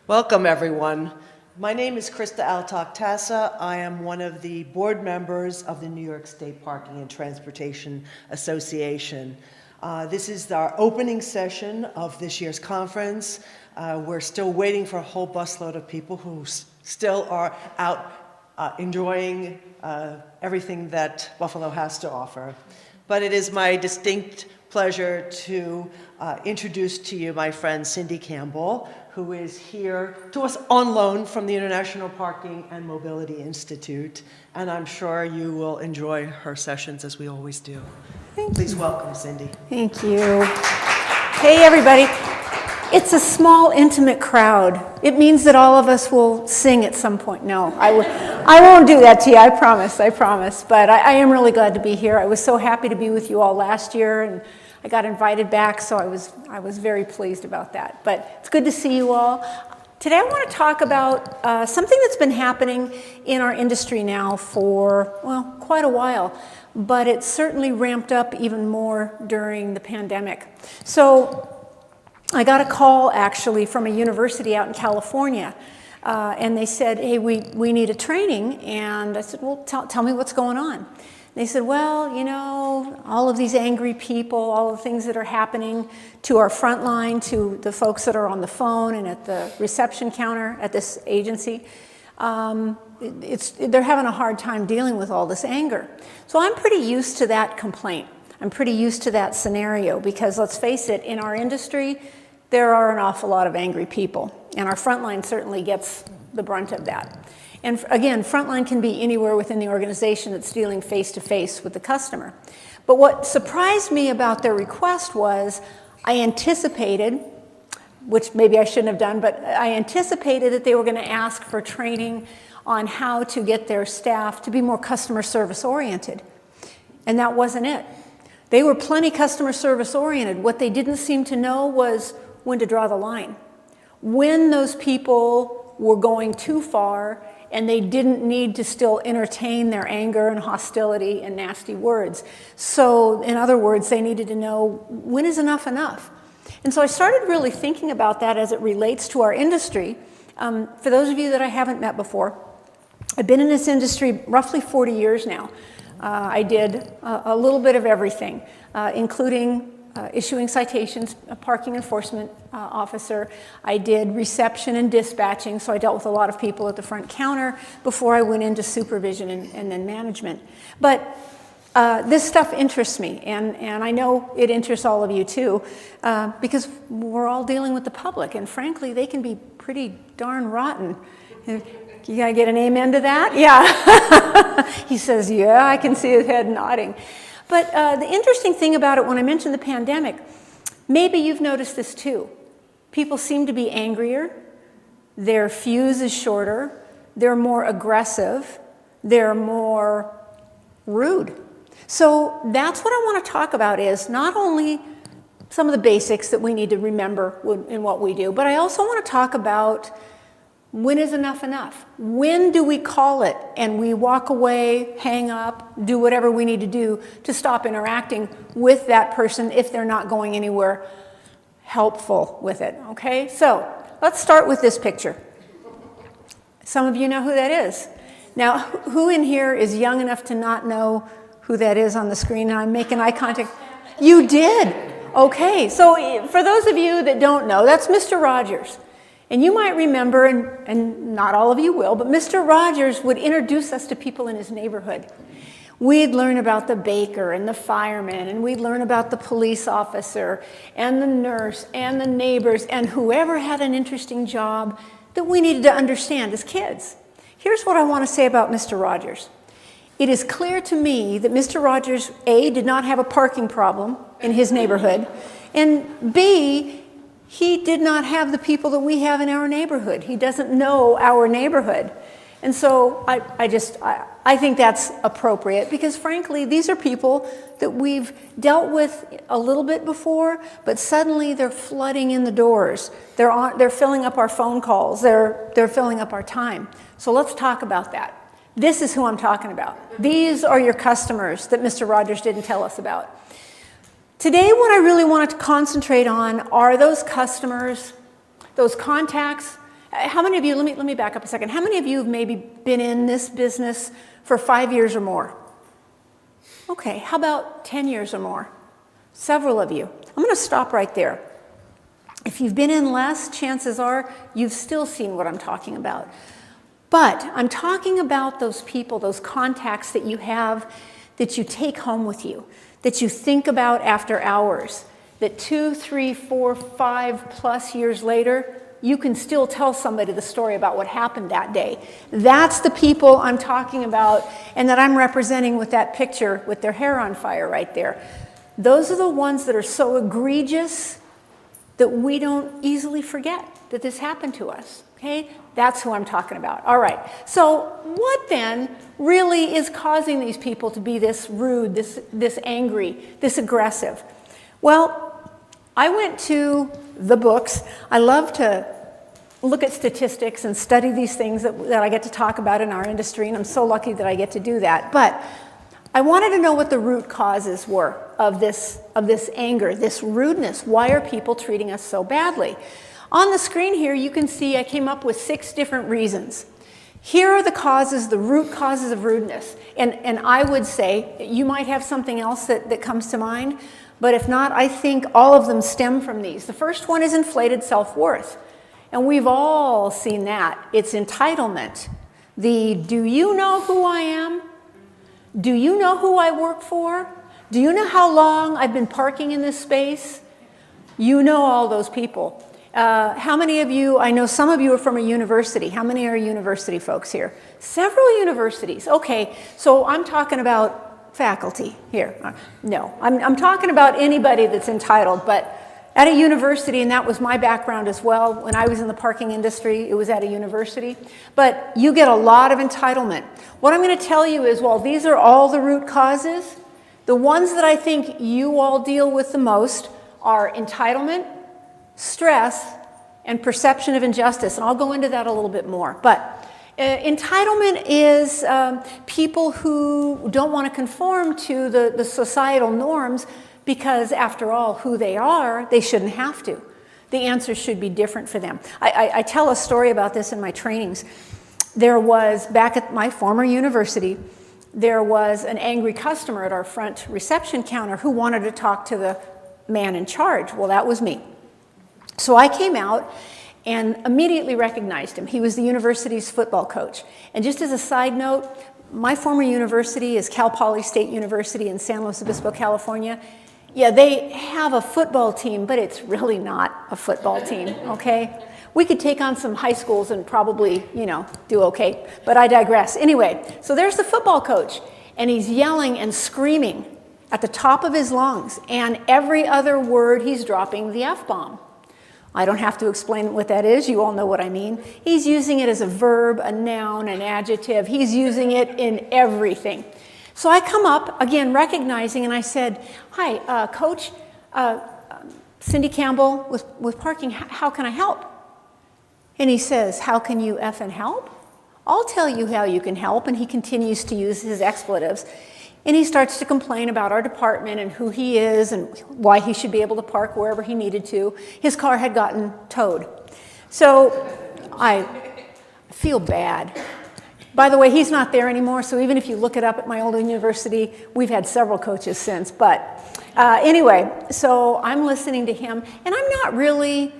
Welcome, everyone. My name is Krista Altok-Tassa. I am one of the board members of the New York State Parking and Transportation Association. This is our opening session of this year's conference. We're still waiting for a whole busload of people who still are out enjoying everything that Buffalo has to offer. But it is my distinct pleasure to introduce to you my friend Cindy Campbell, who is here to us on loan from the International Parking and Mobility Institute. And I'm sure you will enjoy her sessions as we always do. Please welcome Cindy. Thank you. Hey, everybody. It's a small, intimate crowd. It means that all of us will sing at some point. No, I won't do that to you, I promise. But I am really glad to be here. I was so happy to be with you all last year, and I got invited back, so I was very pleased about that. But it's good to see you all. Today I want to talk about something that's been happening in our industry now for, well, quite a while. But it's certainly ramped up even more during the pandemic. So I got a call, actually, from a university out in California. And they said, hey, we need a training. And I said, well, tell me what's going on. They said, well, you know, all of these angry people, all the things that are happening to our front line, to the folks that are on the phone and at the reception counter at this agency, they're having a hard time dealing with all this anger. So I'm pretty used to that complaint. I'm pretty used to that scenario because, let's face it, in our industry, there are an awful lot of angry people. And our front line certainly gets the brunt of that. And again, frontline can be anywhere within the organization that's dealing face-to-face with the customer. But what surprised me about their request was I anticipated, which maybe I shouldn't have done, but I anticipated that they were going to ask for training on how to get their staff to be more customer service oriented. And that wasn't it. They were plenty customer service oriented. What they didn't seem to know was when to draw the line. When those people were going too far and they didn't need to still entertain their anger and hostility and nasty words. So, in other words, they needed to know, when is enough enough? And so I started really thinking about that as it relates to our industry. For those of you that I haven't met before, I've been in this industry roughly 40 years now. I did a little bit of everything, including issuing citations, a parking enforcement officer. I did reception and dispatching, so I dealt with a lot of people at the front counter before I went into supervision and then management. But this stuff interests me, and I know it interests all of you too, because we're all dealing with the public, and frankly, they can be pretty darn rotten. You gotta get an amen to that? Yeah. He says, yeah, I can see his head nodding. But the interesting thing about it, when I mentioned the pandemic, maybe you've noticed this too. People seem to be angrier, their fuse is shorter, they're more aggressive, they're more rude. So that's what I want to talk about, is not only some of the basics that we need to remember in what we do, but I also want to talk about, when is enough enough? When do we call it and we walk away, hang up, do whatever we need to do to stop interacting with that person if they're not going anywhere helpful with it, okay? So let's start with this picture. Some of you know who that is. Now, who in here is young enough to not know who that is on the screen? And I'm making eye contact. You did? Okay, so for those of you that don't know, that's Mr. Rogers. And you might remember, and not all of you will, but Mr. Rogers would introduce us to people in his neighborhood. We'd learn about the baker and the fireman, and we'd learn about the police officer and the nurse and the neighbors and whoever had an interesting job that we needed to understand as kids. Here's what I want to say about Mr. Rogers. It is clear to me that Mr. Rogers, A, did not have a parking problem in his neighborhood, and B, he did not have the people that we have in our neighborhood. He doesn't know our neighborhood. And so I think that's appropriate because, frankly, these are people that we've dealt with a little bit before, but suddenly they're flooding in the doors. They're filling up our phone calls. They're filling up our time. So let's talk about that. This is who I'm talking about. These are your customers that Mr. Rogers didn't tell us about. Today, what I really wanted to concentrate on are those customers, those contacts How many of you, let me back up a second. How many of you have maybe been in this business for 5 years or more? Okay, how about 10 years or more? Several of you. I'm going to stop right there. If you've been in less, chances are you've still seen what I'm talking about. But I'm talking about those people, those contacts that you have, that you take home with you, that you think about after hours, that 2, 3, 4, 5+ years later, you can still tell somebody the story about what happened that day. That's the people I'm talking about and that I'm representing with that picture with their hair on fire right there. Those are the ones that are so egregious that we don't easily forget that this happened to us, okay? That's who I'm talking about. All right, so what then really is causing these people to be this rude, this angry, this aggressive? Well, I went to the books. I love to look at statistics and study these things that I get to talk about in our industry, and I'm so lucky that I get to do that. But I wanted to know what the root causes were of this anger, this rudeness. Why are people treating us so badly? On the screen here, you can see I came up with 6 different reasons. Here are the causes, the root causes of rudeness. And I would say, you might have something else that comes to mind, but if not, I think all of them stem from these. The first one is inflated self-worth. And we've all seen that. It's entitlement. Do you know who I am? Do you know who I work for? Do you know how long I've been parking in this space? You know all those people. How many of you, I know some of you are from a university. How many are university folks here? Several universities. Okay, so I'm talking about faculty here. No, I'm talking about anybody that's entitled, but at a university, and that was my background as well. When I was in the parking industry, it was at a university. But you get a lot of entitlement. What I'm going to tell you is, while these are all the root causes, the ones that I think you all deal with the most are entitlement, stress, and perception of injustice. And I'll go into that a little bit more. But entitlement is people who don't want to conform to the societal norms because, after all, who they are, they shouldn't have to. The answer should be different for them. I tell a story about this in my trainings. There was, back at my former university, there was an angry customer at our front reception counter who wanted to talk to the man in charge. Well, that was me. So I came out and immediately recognized him. He was the university's football coach. And just as a side note, my former university is Cal Poly State University in San Luis Obispo, California. Yeah, they have a football team, but it's really not a football team, okay? We could take on some high schools and probably, do okay, but I digress. Anyway, so there's the football coach, and he's yelling and screaming at the top of his lungs, and every other word he's dropping the F-bomb. I don't have to explain what that is. You all know what I mean. He's using it as a verb, a noun, an adjective. He's using it in everything. So I come up, again, recognizing, and I said, hi, Coach, Cindy Campbell with parking, how can I help? And he says, how can you effing help? I'll tell you how you can help. And he continues to use his expletives. And he starts to complain about our department and who he is and why he should be able to park wherever he needed to. His car had gotten towed. So I feel bad. By the way, he's not there anymore, so even if you look it up at my old university, we've had several coaches since. But anyway, so I'm listening to him, and I'm not really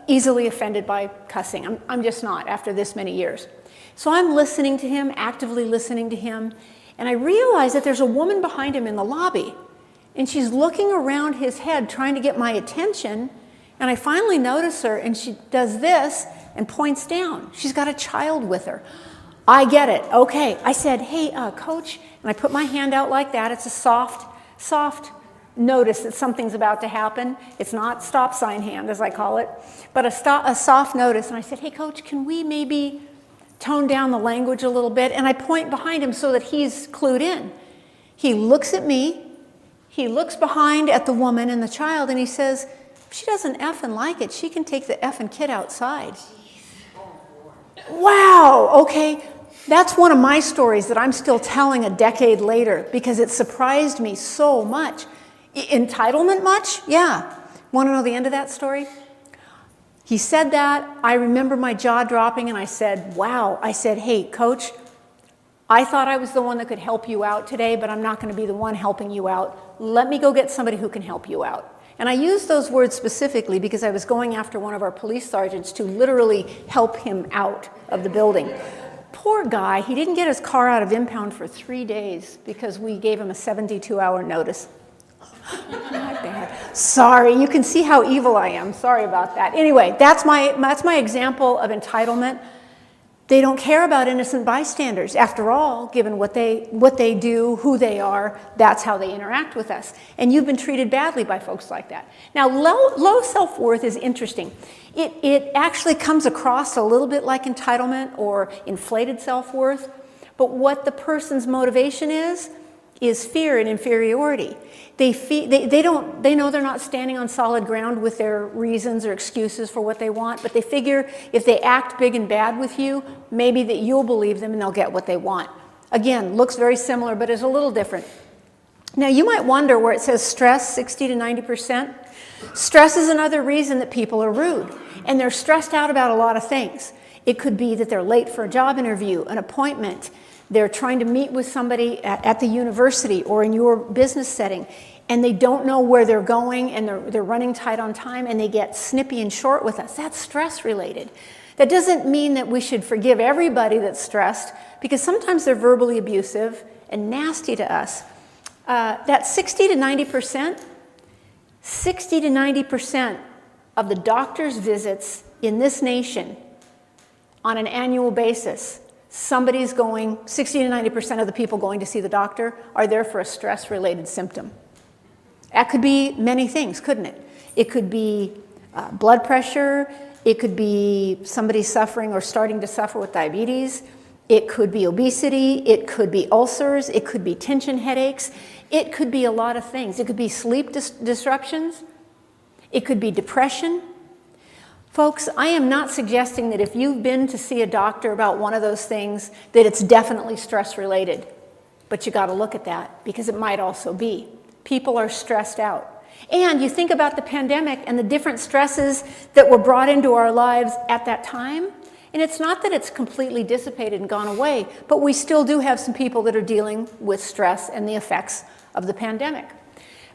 easily offended by cussing. I'm just not after this many years. So I'm listening to him, actively listening to him, and I realize that there's a woman behind him in the lobby, and she's looking around his head trying to get my attention, and I finally notice her, and she does this and points down. She's got a child with her. I get it. Okay. I said, hey, Coach, and I put my hand out like that. It's a soft notice that something's about to happen. It's not stop sign hand, as I call it, but a soft notice. And I said, hey, Coach, can we maybe tone down the language a little bit? And I point behind him so that he's clued in. He looks at me. He looks behind at the woman and the child, and he says, she doesn't effing like it. She can take the effing kid outside. Wow. Okay. That's one of my stories that I'm still telling a decade later because it surprised me so much. Entitlement much? Yeah. Want to know the end of that story? He said that. I remember my jaw dropping, and I said, wow. I said, hey, coach, I thought I was the one that could help you out today, but I'm not going to be the one helping you out. Let me go get somebody who can help you out. And I used those words specifically because I was going after one of our police sergeants to literally help him out of the building. Poor guy, he didn't get his car out of impound for 3 days because we gave him a 72-hour notice. Not bad. Sorry, you can see how evil I am. Sorry about that. Anyway, that's my example of entitlement. They don't care about innocent bystanders. After all, given what they do, who they are, that's how they interact with us. And you've been treated badly by folks like that. Now, low self-worth is interesting. It actually comes across a little bit like entitlement or inflated self-worth, but what the person's motivation is fear and inferiority. They know they're not standing on solid ground with their reasons or excuses for what they want, but they figure if they act big and bad with you, maybe that you'll believe them and they'll get what they want. Again, looks very similar, but is a little different. Now, you might wonder where it says stress, 60 to 90%. Stress is another reason that people are rude, and they're stressed out about a lot of things. It could be that they're late for a job interview, an appointment. They're trying to meet with somebody at the university or in your business setting, and they don't know where they're going, and they're running tight on time, and they get snippy and short with us. That's stress related. That doesn't mean that we should forgive everybody that's stressed, because sometimes they're verbally abusive and nasty to us. That 60 to 90%, 60 to 90% of the doctor's visits in this nation on an annual basis, somebody's going, 60 to 90% of the people going to see the doctor are there for a stress-related symptom. That could be many things, couldn't it? It could be blood pressure. It could be somebody suffering or starting to suffer with diabetes. It could be obesity. It could be ulcers. It could be tension headaches. It could be a lot of things. It could be sleep disruptions. It could be depression. Folks, I am not suggesting that if you've been to see a doctor about one of those things, that it's definitely stress-related. But you got to look at that, because it might also be. People are stressed out. And you think about the pandemic and the different stresses that were brought into our lives at that time, and it's not that it's completely dissipated and gone away, but we still do have some people that are dealing with stress and the effects of the pandemic.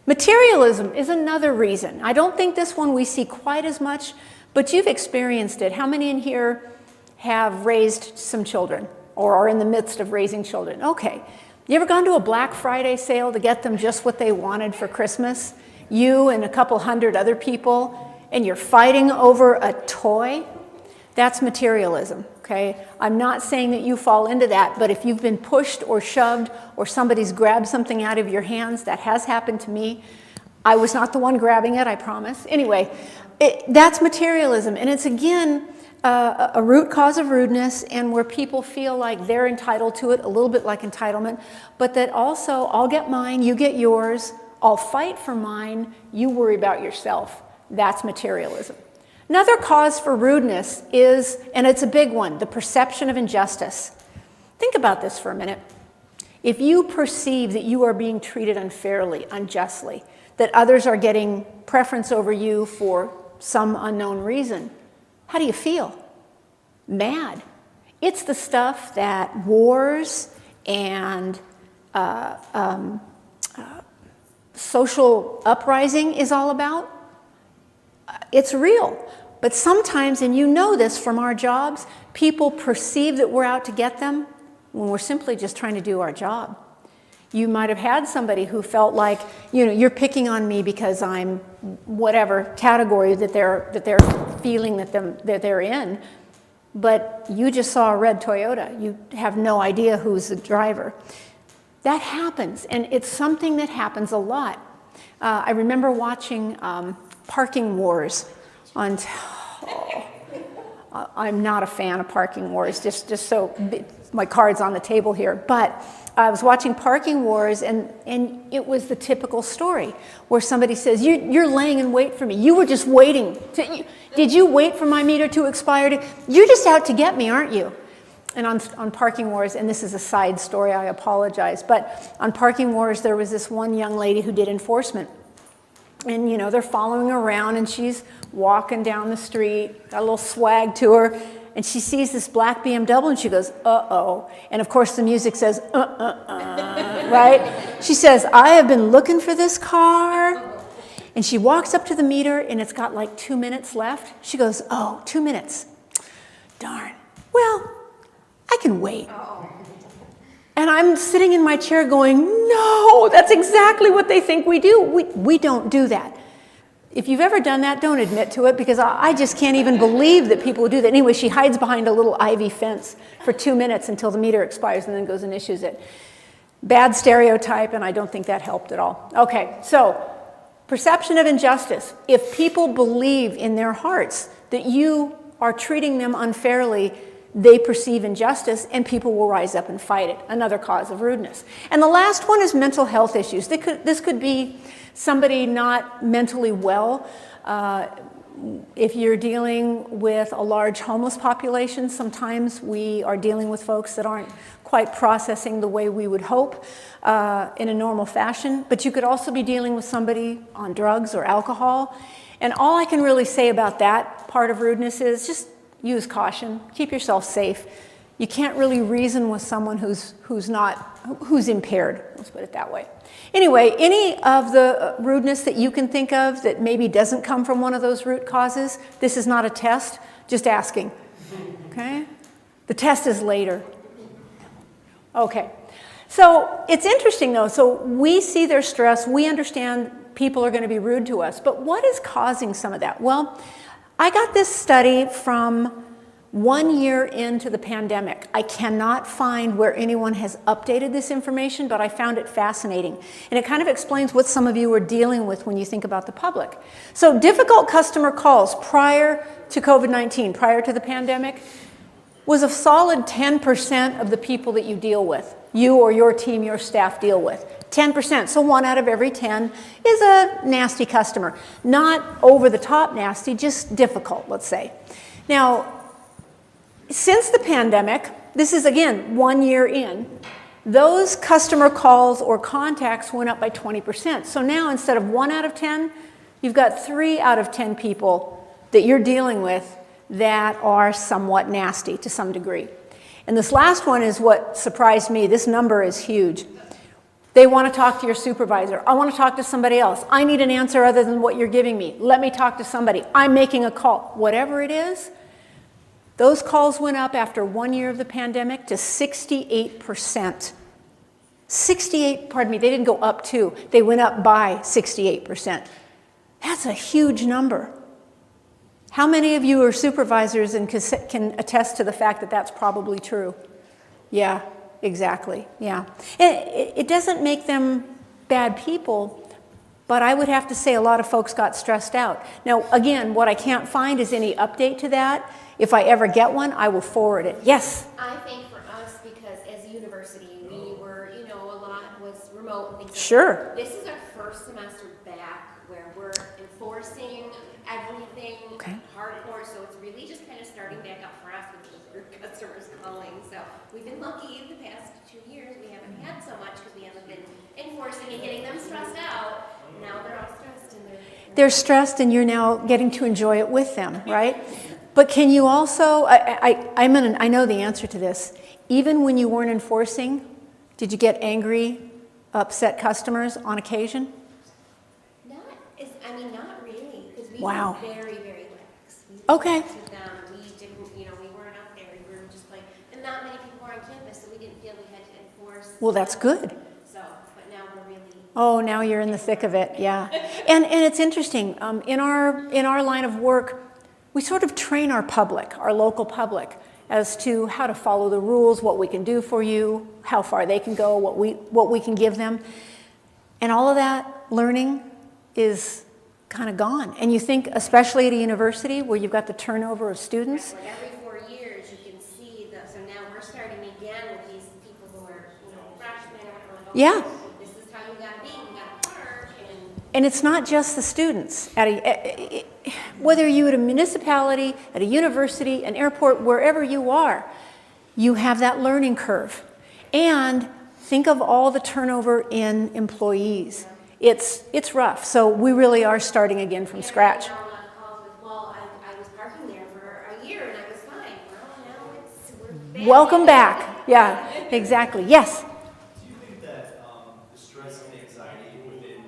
Materialism is another reason. I don't think this one we see quite as much, but you've experienced it. How many in here have raised some children or are in the midst of raising children? Okay. You ever gone to a Black Friday sale to get them just what they wanted for Christmas? You and a couple hundred other people, and you're fighting over a toy? That's materialism, okay? I'm not saying that you fall into that, but if you've been pushed or shoved or somebody's grabbed something out of your hands, that has happened to me. I was not the one grabbing it, I promise. Anyway, that's materialism, and it's again a root cause of rudeness, and where people feel like they're entitled to it, a little bit like entitlement, but that also, I'll get mine, you get yours, I'll fight for mine, you worry about yourself. That's materialism. Another cause for rudeness is, and it's a big one, the perception of injustice. Think about this for a minute. If you perceive that you are being treated unfairly, unjustly, that others are getting preference over you for some unknown reason, how do you feel? Mad. It's the stuff that wars and social uprising is all about. It's real. But sometimes, and you know this from our jobs, people perceive that we're out to get them when we're simply just trying to do our job. You might have had somebody who felt like, you know, you're picking on me because I'm whatever category that they're feeling that they're in, but you just saw a red Toyota. You have no idea who's the driver. That happens, and it's something that happens a lot. I remember watching Parking Wars on. I'm not a fan of Parking Wars. Just so my card's on the table here, but I was watching Parking Wars, and it was the typical story where somebody says, "You're laying in wait for me. You were just waiting. Did you wait for my meter to expire? You're just out to get me, aren't you?" And on Parking Wars, and this is a side story, I apologize, but on Parking Wars, there was this one young lady who did enforcement. And, you know, they're following her around, and she's walking down the street, got a little swag to her, and she sees this black BMW, and she goes, uh-oh. And, of course, the music says, right? She says, I have been looking for this car. And she walks up to the meter, and it's got like 2 minutes left. She goes, oh, 2 minutes. Darn. Well, I can wait. And I'm sitting in my chair going, no, that's exactly what they think we do. We don't do that. If you've ever done that, don't admit to it, because I just can't even believe that people would do that. Anyway, she hides behind a little ivy fence for 2 minutes until the meter expires and then goes and issues it. Bad stereotype, and I don't think that helped at all. Okay, so perception of injustice. If people believe in their hearts that you are treating them unfairly, they perceive injustice, and people will rise up and fight it. Another cause of rudeness. And the last one is mental health issues. This could be somebody not mentally well. If you're dealing with a large homeless population, sometimes we are dealing with folks that aren't quite processing the way we would hope in a normal fashion. But you could also be dealing with somebody on drugs or alcohol. And all I can really say about that part of rudeness is just use caution, keep yourself safe. You can't really reason with someone who's impaired, let's put it that way. Anyway, any of the rudeness that you can think of that maybe doesn't come from one of those root causes, this is not a test, just asking, okay? The test is later. Okay, so it's interesting though, so we see their stress, we understand people are gonna be rude to us, but what is causing some of that? Well, I got this study from 1 year into the pandemic. I cannot find where anyone has updated this information, but I found it fascinating. And it kind of explains what some of you are dealing with when you think about the public. So difficult customer calls prior to COVID-19, prior to the pandemic, was a solid 10% of the people that you deal with. You or your team, your staff deal with. 10%, so 1 out of every 10 is a nasty customer. Not over the top nasty, just difficult, let's say. Now, since the pandemic, this is again 1 year in, those customer calls or contacts went up by 20%. So now instead of 1 out of 10, you've got 3 out of 10 people that you're dealing with that are somewhat nasty to some degree. And this last one is what surprised me. This number is huge. They want to talk to your supervisor. I want to talk to somebody else. I need an answer other than what you're giving me. Let me talk to somebody. I'm making a call. Whatever it is, those calls went up after 1 year of the pandemic to 68%. 68, pardon me, they didn't go up to, they went up by 68%. That's a huge number. How many of you are supervisors and can attest to the fact that that's probably true? Yeah. Exactly, yeah. It doesn't make them bad people, but I would have to say a lot of folks got stressed out. Now, again, what I can't find is any update to that. If I ever get one, I will forward it. Yes? I think for us, because as a university, we were, you know, a lot was remote and things like Sure. that. This is our first semester back where we're enforcing everything hardcore, so it's really just kind of starting back up for us with the customers calling. So we've been lucky the past 2 years. We haven't had so much because we haven't been enforcing and getting them stressed out. Now they're all stressed and they're stressed, and you're now getting to enjoy it with them, right? But can you also, I know the answer to this. Even when you weren't enforcing, did you get angry, upset customers on occasion? not really, because we Wow. were very, very lax. Okay. To them, we didn't, you know, we weren't out there. We were just like, and not many people were on campus, so we didn't feel we had to enforce. Well, that's good. So, but now we're really. Oh, now you're in the thick of it, yeah. And it's interesting, in our line of work, we sort of train our public, our local public, as to how to follow the rules, what we can do for you, how far they can go, what we can give them. And all of that learning is kind of gone. And you think, especially at a university where you've got the turnover of students. Like every 4 years, you can see that. So now we're starting again with these people who are, you know, freshmen or like, Yeah. this is how you gotta be. You gotta park. And it's not just the students. Whether you're at a municipality, at a university, an airport, wherever you are, you have that learning curve. And think of all the turnover in employees. it's rough. So we really are starting again from scratch. Now I'm on calls with, well, I was parking there for a year and I was fine. Well, now we're back. Welcome back. Yeah, exactly. Yes. Do you think that the stress and anxiety within,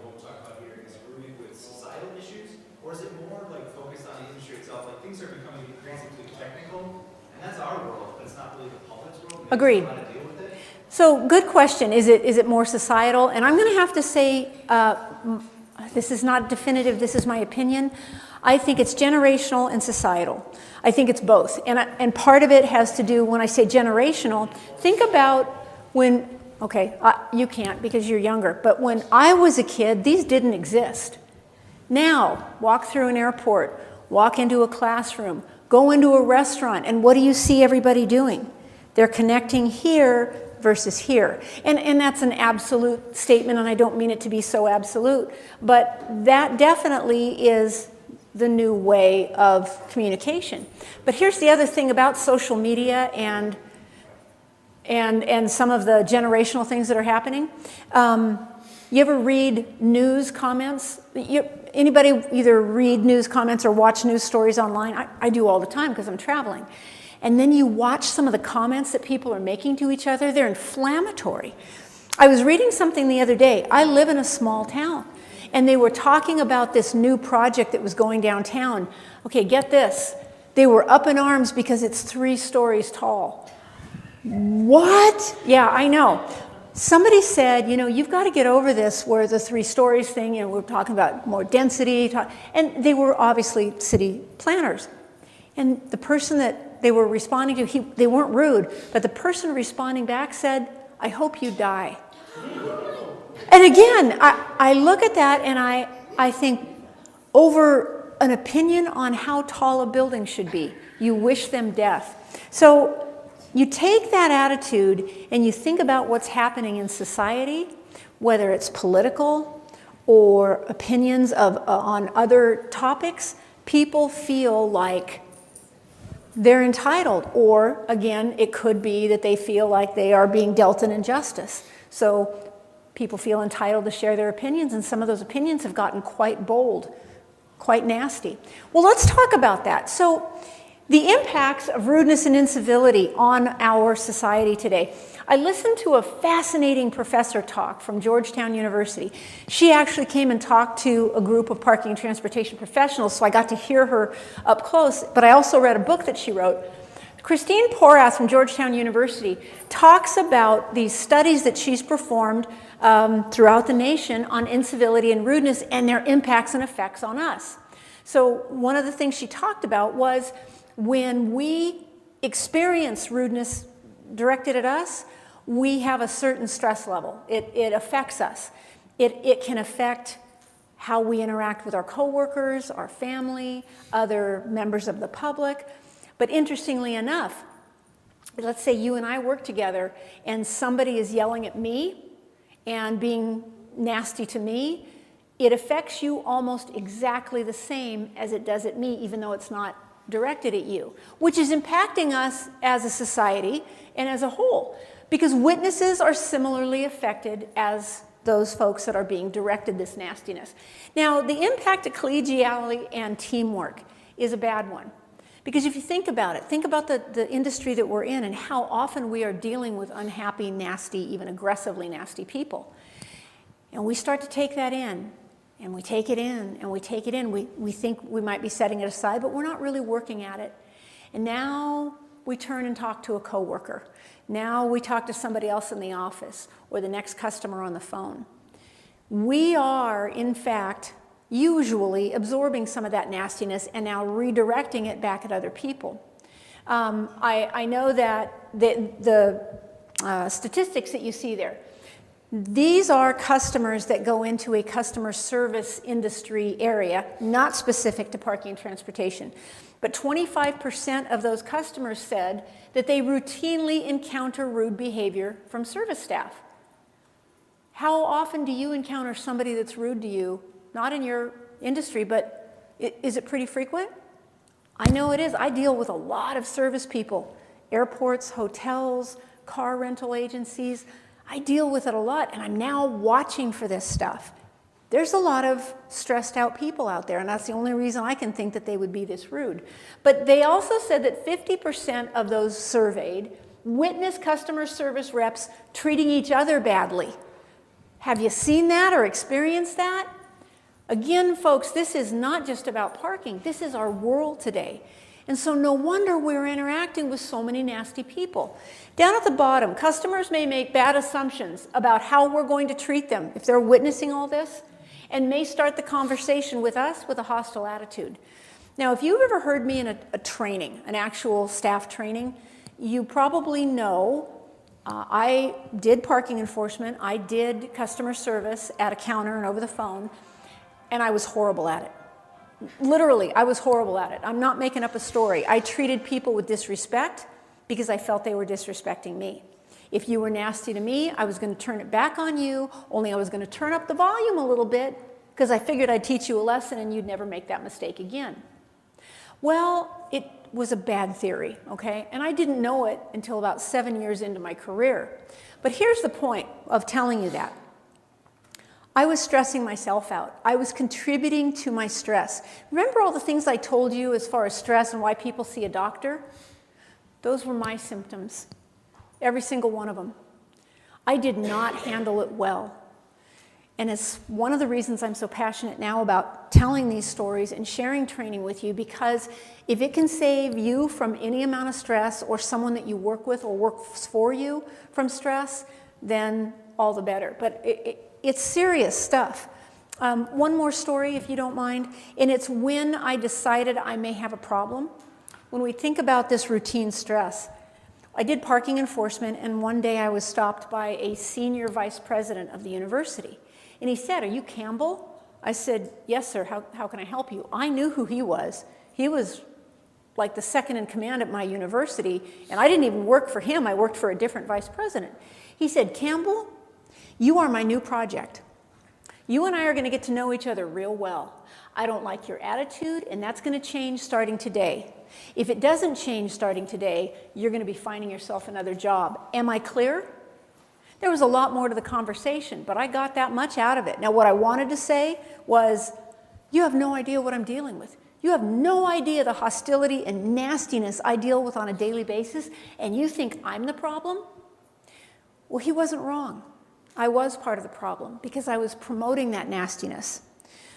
what we're talking about here is rooted with societal issues, or is it more like focused on the industry itself? Like things are becoming increasingly technical, and that's our world, but it's not really the public's world. Maybe Agreed. How to deal with it? So good question. Is it more societal? And I'm going to have to say, this is not definitive. This is my opinion. I think it's generational and societal. I think it's both. And part of it has to do, when I say generational, think about when, okay, you can't because you're younger, but when I was a kid, these didn't exist. Now, walk through an airport, walk into a classroom, go into a restaurant, and what do you see everybody doing? They're connecting here versus here. And that's an absolute statement, and I don't mean it to be so absolute, but that definitely is the new way of communication. But here's the other thing about social media and some of the generational things that are happening. You ever read news comments? Anybody either read news comments or watch news stories online? I do all the time because I'm traveling. And then you watch some of the comments that people are making to each other. They're inflammatory. I was reading something the other day. I live in a small town, and they were talking about this new project that was going downtown. Okay, get this. They were up in arms because it's 3 stories tall. What? Yeah, I know. Somebody said, you've got to get over this where the 3 stories thing, we're talking about more density. And they were obviously city planners. And the person that they were responding to, they weren't rude, but the person responding back said, I hope you die. And again, I look at that and I think over an opinion on how tall a building should be, you wish them death. So you take that attitude and you think about what's happening in society, whether it's political or opinions on other topics, people feel like they're entitled, or again, it could be that they feel like they are being dealt an injustice. So people feel entitled to share their opinions, and some of those opinions have gotten quite bold, quite nasty. Well, let's talk about that. So the impacts of rudeness and incivility on our society today. I listened to a fascinating professor talk from Georgetown University. She actually came and talked to a group of parking and transportation professionals, so I got to hear her up close, but I also read a book that she wrote. Christine Porath from Georgetown University talks about these studies that she's performed throughout the nation on incivility and rudeness and their impacts and effects on us. So one of the things she talked about was when we experience rudeness directed at us, we have a certain stress level. It affects us. It can affect how we interact with our coworkers, our family, other members of the public. But interestingly enough, let's say you and I work together and somebody is yelling at me and being nasty to me, it affects you almost exactly the same as it does at me, even though it's not directed at you, which is impacting us as a society and as a whole, because witnesses are similarly affected as those folks that are being directed this nastiness. Now, the impact of collegiality and teamwork is a bad one, because if you think about it, think about the industry that we're in and how often we are dealing with unhappy, nasty, even aggressively nasty people. And we start to take that in, and we take it in, and we take it in. We think we might be setting it aside, but we're not really working at it. And now we turn and talk to a coworker. Now we talk to somebody else in the office or the next customer on the phone. We are, in fact, usually absorbing some of that nastiness and now redirecting it back at other people. I know that the statistics that you see there, these are customers that go into a customer service industry area, not specific to parking and transportation. But 25% of those customers said that they routinely encounter rude behavior from service staff. How often do you encounter somebody that's rude to you? Not in your industry, but is it pretty frequent? I know it is. I deal with a lot of service people, airports, hotels, car rental agencies. I deal with it a lot, and I'm now watching for this stuff. There's a lot of stressed out people out there, and that's the only reason I can think that they would be this rude. But they also said that 50% of those surveyed witnessed customer service reps treating each other badly. Have you seen that or experienced that? Again, folks, this is not just about parking. This is our world today. And so no wonder we're interacting with so many nasty people. Down at the bottom, customers may make bad assumptions about how we're going to treat them if they're witnessing all this, and may start the conversation with us with a hostile attitude. Now, if you've ever heard me in a training, an actual staff training, you probably know I did parking enforcement, I did customer service at a counter and over the phone, and I was horrible at it. Literally, I was horrible at it. I'm not making up a story. I treated people with disrespect because I felt they were disrespecting me. If you were nasty to me, I was going to turn it back on you, only I was going to turn up the volume a little bit because I figured I'd teach you a lesson and you'd never make that mistake again. Well, it was a bad theory, okay? And I didn't know it until about 7 years into my career. But here's the point of telling you that. I was stressing myself out. I was contributing to my stress. Remember all the things I told you as far as stress and why people see a doctor? Those were my symptoms. Every single one of them. I did not handle it well. And it's one of the reasons I'm so passionate now about telling these stories and sharing training with you, because if it can save you from any amount of stress, or someone that you work with or works for you from stress, then all the better. But it's serious stuff. One more story, if you don't mind, and it's when I decided I may have a problem. When we think about this routine stress, I did parking enforcement, and one day I was stopped by a senior vice president of the university. And he said, "Are you Campbell?" I said, "Yes, sir. How can I help you?" I knew who he was. He was like the second in command at my university, and I didn't even work for him. I worked for a different vice president. He said, "Campbell, you are my new project. You and I are going to get to know each other real well. I don't like your attitude, and that's going to change starting today. If it doesn't change starting today, you're going to be finding yourself another job. Am I clear?" There was a lot more to the conversation, but I got that much out of it. Now, what I wanted to say was, you have no idea what I'm dealing with. You have no idea the hostility and nastiness I deal with on a daily basis, and you think I'm the problem? Well, he wasn't wrong. I was part of the problem because I was promoting that nastiness.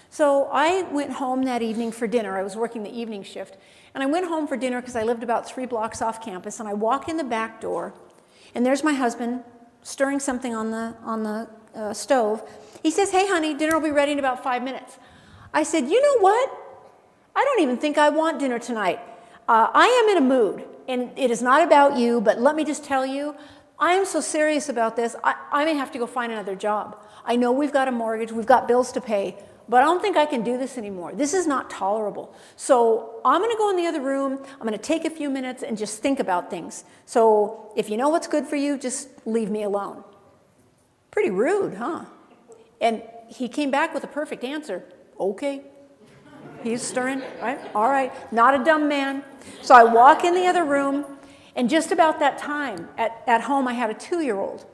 So I went home that evening for dinner. I was working the evening shift. And I went home for dinner because I lived about 3 blocks off campus. And I walk in the back door, and there's my husband stirring something on the stove. He says, "Hey, honey, dinner will be ready in about 5 minutes." I said, "You know what? I don't even think I want dinner tonight. I am in a mood, and it is not about you, but let me just tell you, I am so serious about this, I may have to go find another job. I know we've got a mortgage, we've got bills to pay, but I don't think I can do this anymore. This is not tolerable. So I'm going to go in the other room, I'm going to take a few minutes and just think about things. So if you know what's good for you, just leave me alone." Pretty rude, huh? And he came back with a perfect answer. "Okay." He's stirring, right? All right, not a dumb man. So I walk in the other room, and just about that time, at home I had a 2-year-old.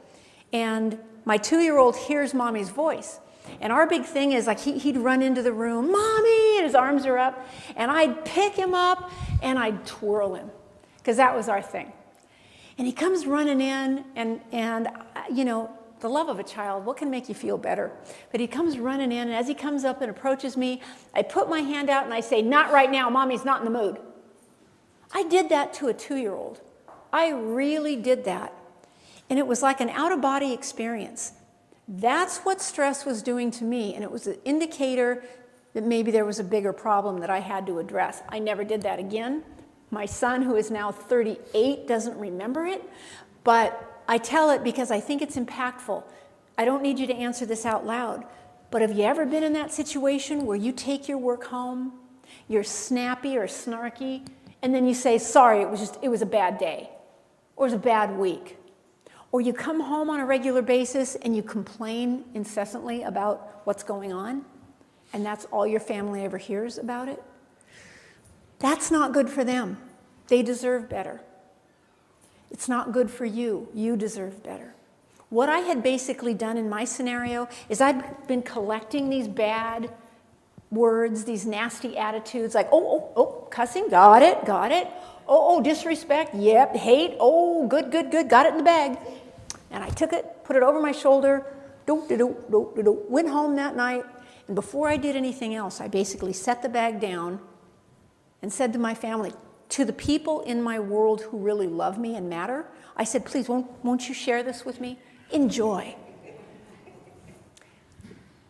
And my 2-year-old hears Mommy's voice. And our big thing is, like, he'd run into the room, "Mommy," and his arms are up, and I'd pick him up and I'd twirl him, because that was our thing. And he comes running in, and you know, the love of a child, what can make you feel better? But he comes running in, and as he comes up and approaches me, I put my hand out and I say, "Not right now, Mommy's not in the mood." I did that to a 2-year-old. I really did that. And it was like an out-of-body experience. That's what stress was doing to me, and it was an indicator that maybe there was a bigger problem that I had to address. I never did that again. My son, who is now 38, doesn't remember it, but I tell it because I think it's impactful. I don't need you to answer this out loud, but have you ever been in that situation where you take your work home, you're snappy or snarky, and then you say, "Sorry, it was a bad day," or "it was a bad week"? Or you come home on a regular basis and you complain incessantly about what's going on, and that's all your family ever hears about it? That's not good for them. They deserve better. It's not good for you. You deserve better. What I had basically done in my scenario is I'd been collecting these bad words, these nasty attitudes, like, cussing, got it. Disrespect, yep, hate, good, got it in the bag. And I took it, put it over my shoulder, went home that night, and before I did anything else, I basically set the bag down and said to my family, to the people in my world who really love me and matter, I said, please, won't you share this with me? Enjoy.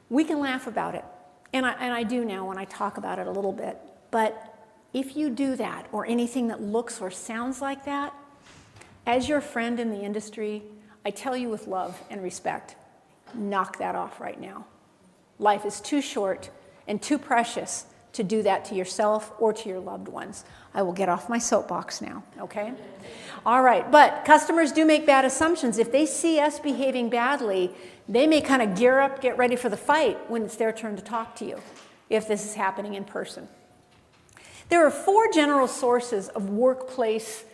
We can laugh about it, and I do now when I talk about it a little bit, but if you do that, or anything that looks or sounds like that, as your friend in the industry, I tell you with love and respect, knock that off right now. Life is too short and too precious to do that to yourself or to your loved ones. I will get off my soapbox now, okay? All right, but customers do make bad assumptions. If they see us behaving badly, they may kind of gear up, get ready for the fight when it's their turn to talk to you, if this is happening in person. There are 4 general sources of workplace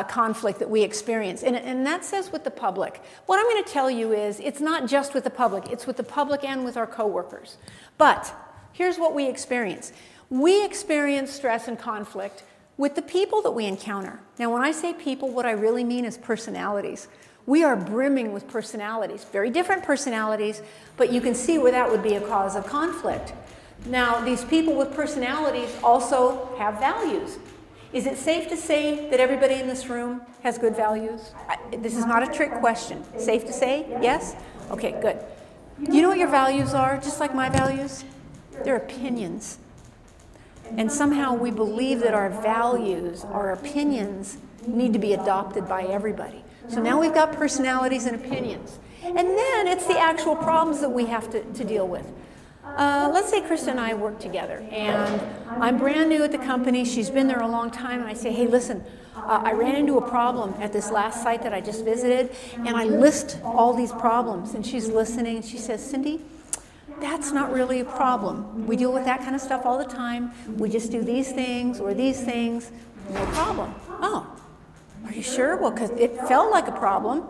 conflict that we experience, and that says with the public. What I'm going to tell you is it's not just with the public, it's with the public and with our coworkers. But here's what we experience. We experience stress and conflict with the people that we encounter. Now, when I say people, what I really mean is personalities. We are brimming with personalities, very different personalities, but you can see where that would be a cause of conflict. Now, these people with personalities also have values. Is it safe to say that everybody in this room has good values? This is not a trick question. Safe to say? Yes? Okay, good. Do you know what your values are, just like my values? They're opinions. And somehow we believe that our values, our opinions, need to be adopted by everybody. So now we've got personalities and opinions. And then it's the actual problems that we have to deal with. Let's say Krista and I work together, and I'm brand new at the company. She's been there a long time, and I say, hey, listen, I ran into a problem at this last site that I just visited, and I list all these problems. And she's listening, and she says, Cindy, that's not really a problem. We deal with that kind of stuff all the time. We just do these things or these things, no problem. Oh, are you sure? Well, because it felt like a problem.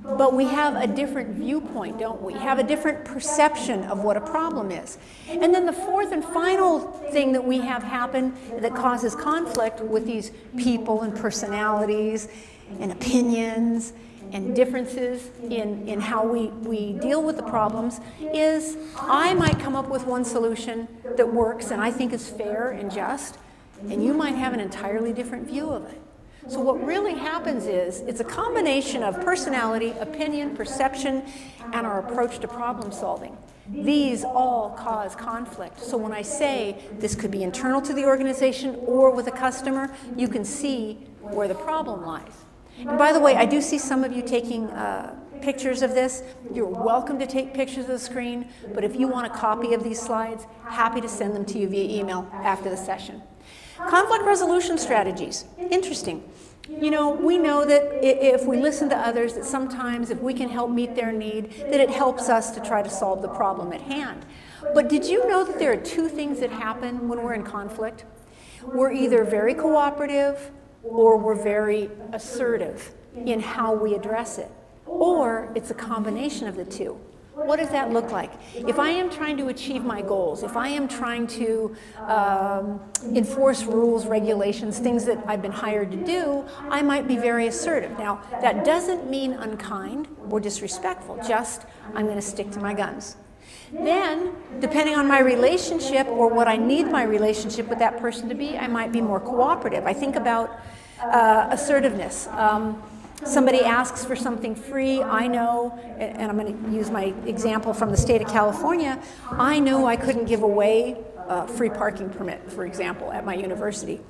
But we have a different viewpoint, don't we? Have a different perception of what a problem is. And then the fourth and final thing that we have happen that causes conflict with these people and personalities and opinions and differences in how we deal with the problems is I might come up with one solution that works and I think is fair and just, and you might have an entirely different view of it. So what really happens is it's a combination of personality, opinion, perception, and our approach to problem solving. These all cause conflict. So when I say this could be internal to the organization or with a customer, you can see where the problem lies. And by the way, I do see some of you taking pictures of this. You're welcome to take pictures of the screen, but if you want a copy of these slides, happy to send them to you via email after the session. Conflict resolution strategies. Interesting. You know, we know that if we listen to others, that sometimes if we can help meet their need, that it helps us to try to solve the problem at hand. But did you know that there are 2 things that happen when we're in conflict? We're either very cooperative or we're very assertive in how we address it. Or it's a combination of the 2. What does that look like? If I am trying to achieve my goals, if I am trying to enforce rules, regulations, things that I've been hired to do, I might be very assertive. Now, that doesn't mean unkind or disrespectful, just I'm going to stick to my guns. Then, depending on my relationship or what I need my relationship with that person to be, I might be more cooperative. I think about assertiveness. Somebody asks for something free, I know, and I'm going to use my example from the state of California, I know I couldn't give away a free parking permit, for example, at my university.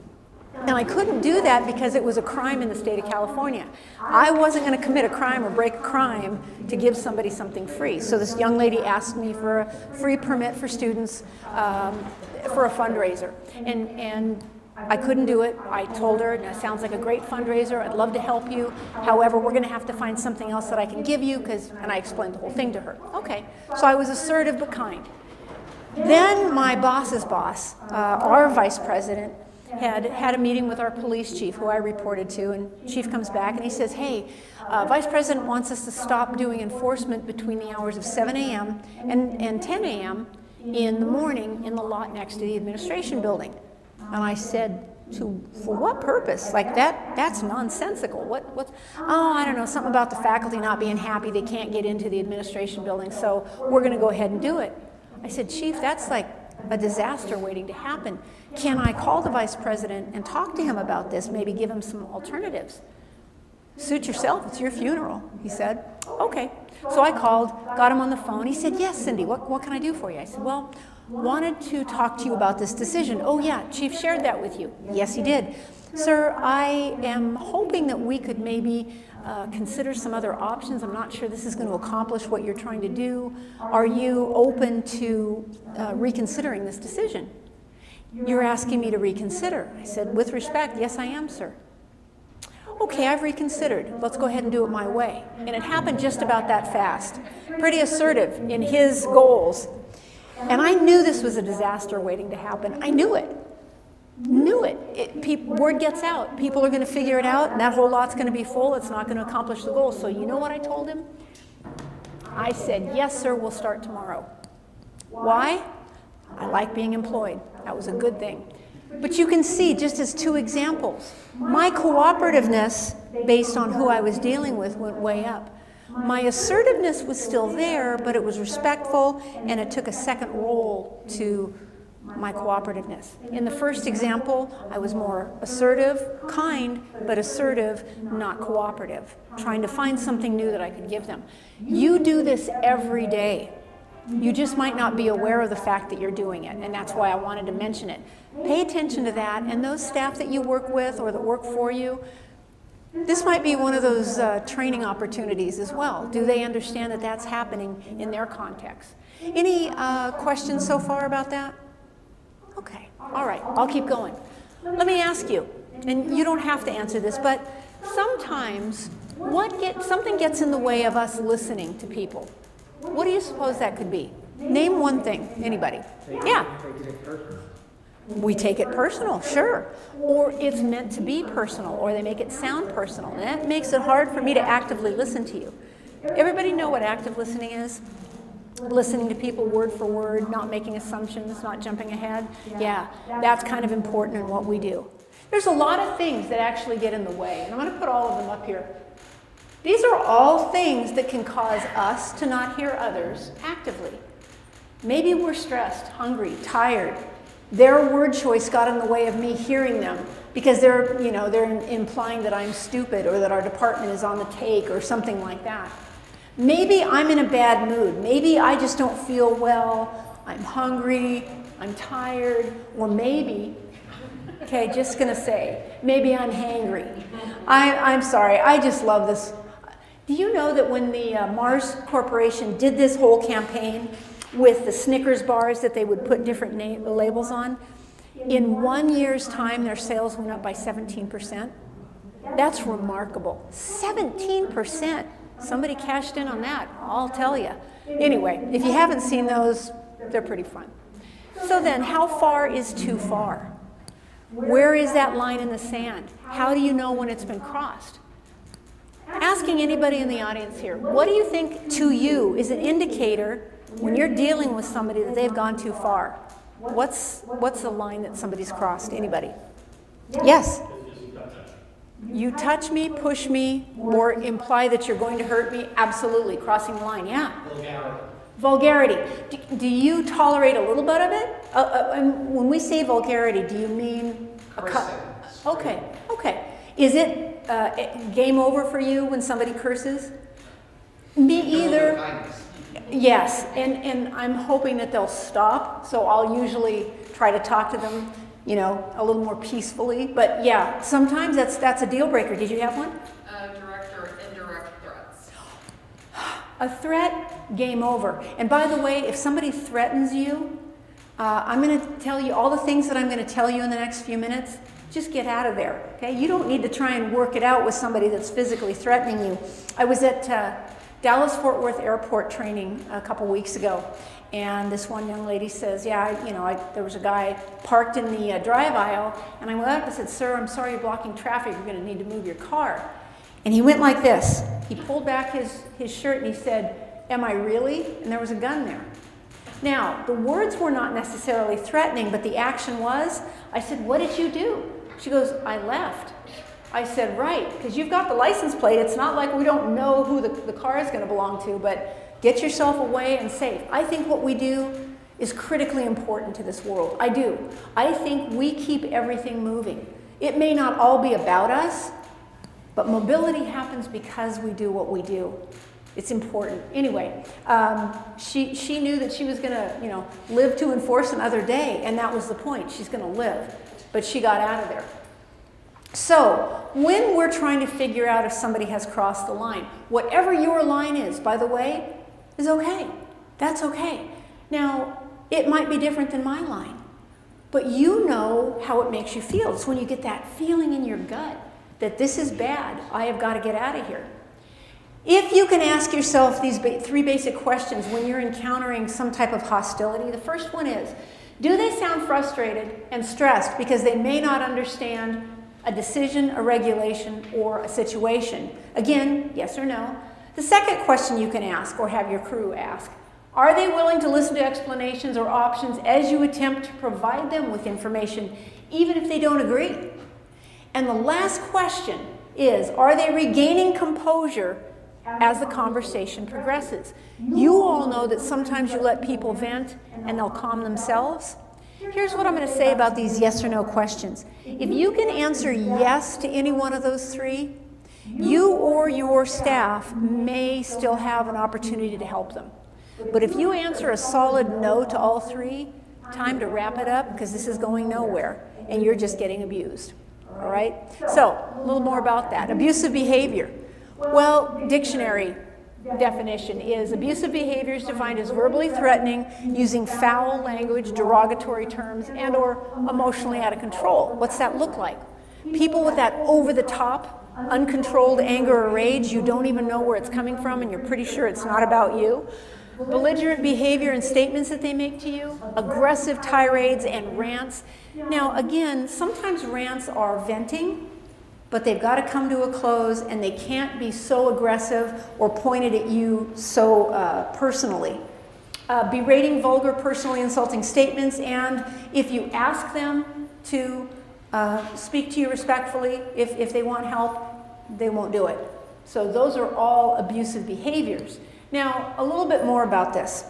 And I couldn't do that because it was a crime in the state of California. I wasn't going to commit a crime or break a crime to give somebody something free. So this young lady asked me for a free permit for students for a fundraiser. And I couldn't do it. I told her, it sounds like a great fundraiser. I'd love to help you. However, we're going to have to find something else that I can give you, and I explained the whole thing to her. Okay. So I was assertive but kind. Then my boss's boss, our vice president, had a meeting with our police chief, who I reported to, and chief comes back and he says, hey, Vice President wants us to stop doing enforcement between the hours of 7 a.m. and 10 a.m. in the morning in the lot next to the administration building. And I said, for what purpose? Like that's nonsensical. Oh, I don't know, something about the faculty not being happy they can't get into the administration building, so we're going to go ahead and do it. I said, Chief, that's like a disaster waiting to happen. Can I call the Vice President and talk to him about this, maybe give him some alternatives? Suit yourself, it's your funeral, he said. Okay. So I called, got him on the phone. He said, yes, Cindy, what can I do for you? I said, well, wanted to talk to you about this decision. Oh yeah, Chief shared that with you. Yes, he did. Sir, I am hoping that we could maybe consider some other options. I'm not sure this is going to accomplish what you're trying to do. Are you open to reconsidering this decision? You're asking me to reconsider. I said, with respect, yes, I am, sir. Okay, I've reconsidered. Let's go ahead and do it my way. And it happened just about that fast. Pretty assertive in his goals. And I knew this was a disaster waiting to happen. I knew it. Word gets out. People are going to figure it out, and that whole lot's going to be full. It's not going to accomplish the goal. So you know what I told him? I said, yes, sir, we'll start tomorrow. Why? I like being employed. That was a good thing. But you can see, just as two examples, my cooperativeness, based on who I was dealing with, went way up. My assertiveness was still there, but it was respectful, and it took a second role to my cooperativeness. In the first example, I was more assertive, kind, but assertive, not cooperative, trying to find something new that I could give them. You do this every day. You just might not be aware of the fact that you're doing it, and that's why I wanted to mention it. Pay attention to that, and those staff that you work with or that work for you, this might be one of those training opportunities as well. Do they understand that that's happening in their context? Any questions so far about that? Okay, all right, I'll keep going. Let me ask you, and you don't have to answer this, but sometimes something gets in the way of us listening to people. What do you suppose that could be? Name one thing, anybody. Yeah. We take it personal, sure. Or it's meant to be personal, or they make it sound personal. And that makes it hard for me to actively listen to you. Everybody know what active listening is? Listening to people word for word, not making assumptions, not jumping ahead. Yeah, that's kind of important in what we do. There's a lot of things that actually get in the way, and I'm going to put all of them up here. These are all things that can cause us to not hear others actively. Maybe we're stressed, hungry, tired. Their word choice got in the way of me hearing them because they're implying that I'm stupid or that our department is on the take or something like that. Maybe I'm in a bad mood. Maybe I just don't feel well. I'm hungry, I'm tired, or maybe, okay, just gonna say, maybe I'm hangry. I'm sorry, I just love this. Do you know that when the Mars Corporation did this whole campaign with the Snickers bars that they would put different labels on, in 1 year's time their sales went up by 17%? That's remarkable. 17%. Somebody cashed in on that, I'll tell you. Anyway, if you haven't seen those, they're pretty fun. So then, how far is too far? Where is that line in the sand? How do you know when it's been crossed? Asking anybody in the audience here, what do you think to you is an indicator when you're dealing with somebody that they've gone too far? What's the line that somebody's crossed? Anybody? Yes? You touch me, push me, or imply that you're going to hurt me? Absolutely. Crossing the line, yeah. Vulgarity. Do you tolerate a little bit of it? When we say vulgarity, do you mean a cut? Okay, okay. Is it game over for you when somebody curses? Me either. Yes, and I'm hoping that they'll stop, so I'll usually try to talk to them, you know, a little more peacefully. But yeah, sometimes that's a deal breaker. Did you have one? Direct or indirect threats. A threat, game over. And by the way, if somebody threatens you, I'm going to tell you all the things that I'm going to tell you in the next few minutes. Just get out of there, okay? You don't need to try and work it out with somebody that's physically threatening you. I was at Dallas-Fort Worth Airport training a couple weeks ago, and this one young lady says, yeah, there was a guy parked in the drive aisle, and I went up and said, sir, I'm sorry you're blocking traffic, you're gonna need to move your car. And he went like this. He pulled back his shirt and he said, am I really? And there was a gun there. Now, the words were not necessarily threatening, but the action was. I said, what did you do? She goes, I left. I said, right, because you've got the license plate. It's not like we don't know who the car is going to belong to, but get yourself away and safe. I think what we do is critically important to this world. I do. I think we keep everything moving. It may not all be about us, but mobility happens because we do what we do. It's important. Anyway, she knew that she was going to, live to enforce another day, and that was the point. She's going to live, but she got out of there. So when we're trying to figure out if somebody has crossed the line, whatever your line is, by the way, is okay. That's okay. Now, it might be different than my line, but you know how it makes you feel. It's when you get that feeling in your gut that this is bad. I have got to get out of here. If you can ask yourself these three basic questions when you're encountering some type of hostility, the first one is, do they sound frustrated and stressed because they may not understand a decision, a regulation, or a situation? Again, yes or no. The second question you can ask, or have your crew ask, are they willing to listen to explanations or options as you attempt to provide them with information, even if they don't agree? And the last question is, are they regaining composure as the conversation progresses? You all know that sometimes you let people vent and they'll calm themselves. Here's what I'm going to say about these yes or no questions. If you can answer yes to any one of those three, you or your staff may still have an opportunity to help them. But if you answer a solid no to all three, time to wrap it up, because this is going nowhere and you're just getting abused. All right? So, a little more about that. Abusive behavior. Well, dictionary definition is abusive behavior is defined as verbally threatening, using foul language, derogatory terms, and or emotionally out of control. What's that look like? People with that over-the-top, uncontrolled anger or rage, you don't even know where it's coming from and you're pretty sure it's not about you. Belligerent behavior and statements that they make to you, aggressive tirades and rants. Now, again, sometimes rants are venting, but they've got to come to a close and they can't be so aggressive or pointed at you so personally. Berating, vulgar, personally insulting statements, and if you ask them to speak to you respectfully, if they want help, they won't do it. So those are all abusive behaviors. Now, a little bit more about this.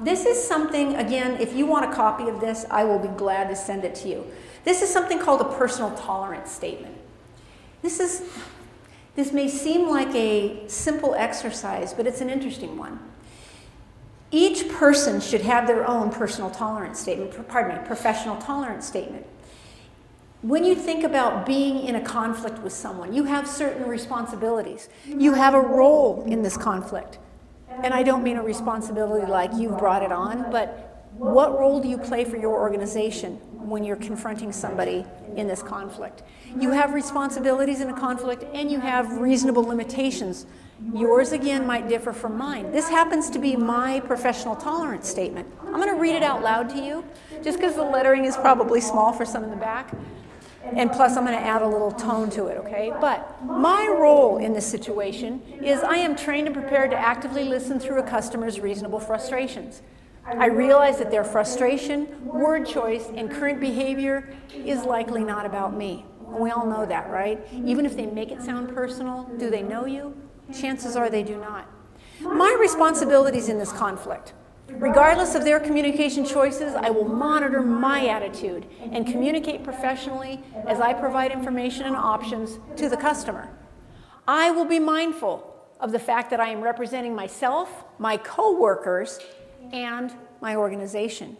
This is something, again, if you want a copy of this, I will be glad to send it to you. This is something called a personal tolerance statement. This may seem like a simple exercise, but it's an interesting one. Each person should have their own personal tolerance statement, professional tolerance statement. When you think about being in a conflict with someone, you have certain responsibilities. You have a role in this conflict. And I don't mean a responsibility like you've brought it on, but what role do you play for your organization when you're confronting somebody in this conflict? You have responsibilities in a conflict, and you have reasonable limitations. Yours, again, might differ from mine. This happens to be my professional tolerance statement. I'm going to read it out loud to you, just because the lettering is probably small for some in the back. And plus, I'm going to add a little tone to it, okay? But my role in this situation is I am trained and prepared to actively listen through a customer's reasonable frustrations. I realize that their frustration, word choice, and current behavior is likely not about me. And we all know that, right? Even if they make it sound personal, do they know you? Chances are they do not. My responsibilities in this conflict. Regardless of their communication choices, I will monitor my attitude and communicate professionally as I provide information and options to the customer. I will be mindful of the fact that I am representing myself, my coworkers, and my organization.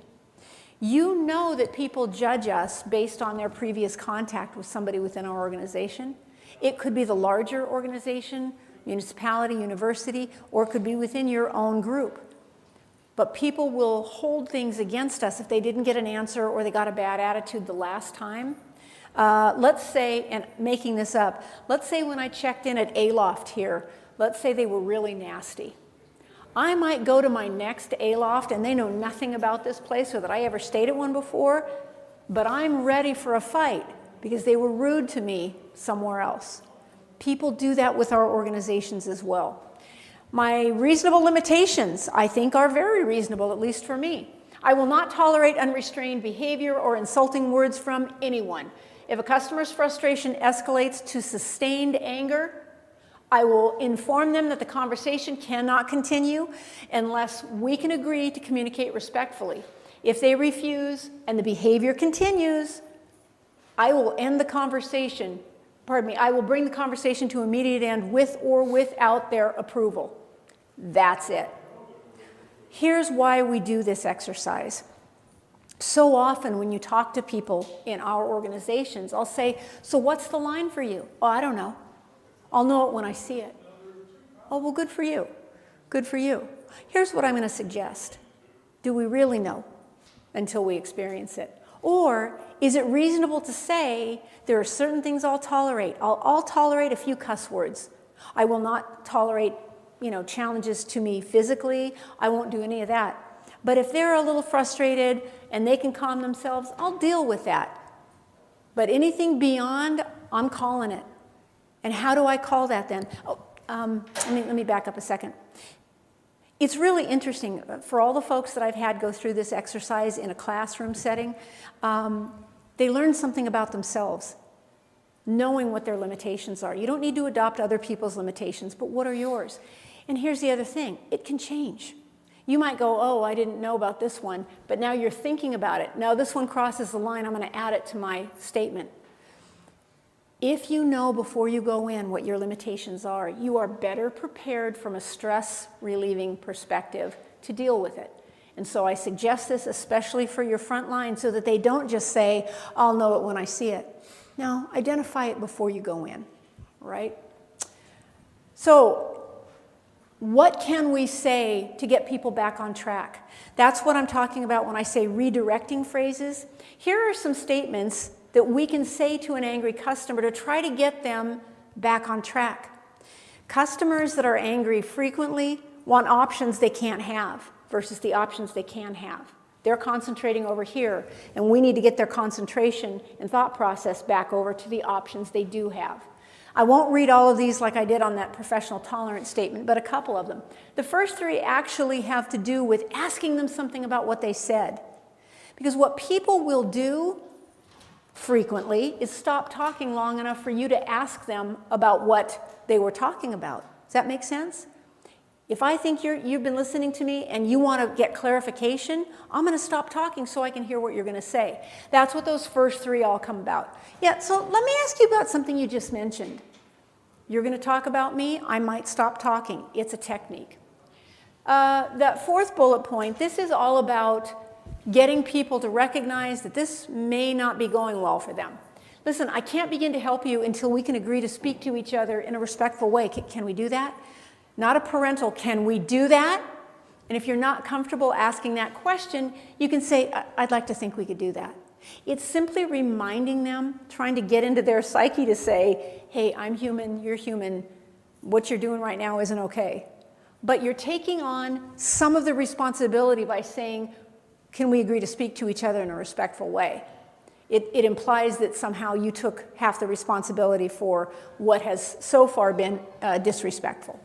You know that people judge us based on their previous contact with somebody within our organization. It could be the larger organization, municipality, university, or it could be within your own group. But people will hold things against us if they didn't get an answer or they got a bad attitude the last time. Let's say, and making this up, let's say when I checked in at Aloft here let's say they were really nasty. I might go to my next aloft and they know nothing about this place or that I ever stayed at one before, but I'm ready for a fight because they were rude to me somewhere else. People do that with our organizations as well. My reasonable limitations, I think, are very reasonable, at least for me. I will not tolerate unrestrained behavior or insulting words from anyone. If a customer's frustration escalates to sustained anger, I will inform them that the conversation cannot continue unless we can agree to communicate respectfully. If they refuse and the behavior continues, I will end the conversation, I will bring the conversation to an immediate end with or without their approval. That's it. Here's why we do this exercise. So often when you talk to people in our organizations, I'll say, so what's the line for you? Oh, I don't know. I'll know it when I see it. Oh, well, good for you. Good for you. Here's what I'm going to suggest. Do we really know until we experience it? Or is it reasonable to say there are certain things I'll tolerate? I'll tolerate a few cuss words. I will not tolerate, challenges to me physically. I won't do any of that. But if they're a little frustrated and they can calm themselves, I'll deal with that. But anything beyond, I'm calling it. And how do I call that then? Let me back up a second. It's really interesting for all the folks that I've had go through this exercise in a classroom setting. They learn something about themselves, knowing what their limitations are. You don't need to adopt other people's limitations, but what are yours? And here's the other thing. It can change. You might go, oh, I didn't know about this one, but now you're thinking about it. Now this one crosses the line. I'm going to add it to my statement. If you know before you go in what your limitations are, you are better prepared from a stress-relieving perspective to deal with it. And so I suggest this especially for your front line so that they don't just say, I'll know it when I see it. No, identify it before you go in, right? So what can we say to get people back on track? That's what I'm talking about when I say redirecting phrases. Here are some statements that we can say to an angry customer to try to get them back on track. Customers that are angry frequently want options they can't have versus the options they can have. They're concentrating over here, and we need to get their concentration and thought process back over to the options they do have. I won't read all of these like I did on that professional tolerance statement, but a couple of them. The first three actually have to do with asking them something about what they said. Because what people will do frequently is stop talking long enough for you to ask them about what they were talking about. Does that make sense? If I think you've been listening to me and you want to get clarification, I'm going to stop talking so I can hear what you're going to say. That's what those first three all come about. Yeah, so let me ask you about something you just mentioned. You're going to talk about me, I might stop talking. It's a technique. That fourth bullet point, this is all about getting people to recognize that this may not be going well for them. Listen, I can't begin to help you until we can agree to speak to each other in a respectful way. Can we do that? Not a parental, can we do that? And if you're not comfortable asking that question, you can say, I'd like to think we could do that. It's simply reminding them, trying to get into their psyche to say, hey, I'm human, you're human, what you're doing right now isn't okay. But you're taking on some of the responsibility by saying, can we agree to speak to each other in a respectful way? It implies that somehow you took half the responsibility for what has so far been disrespectful.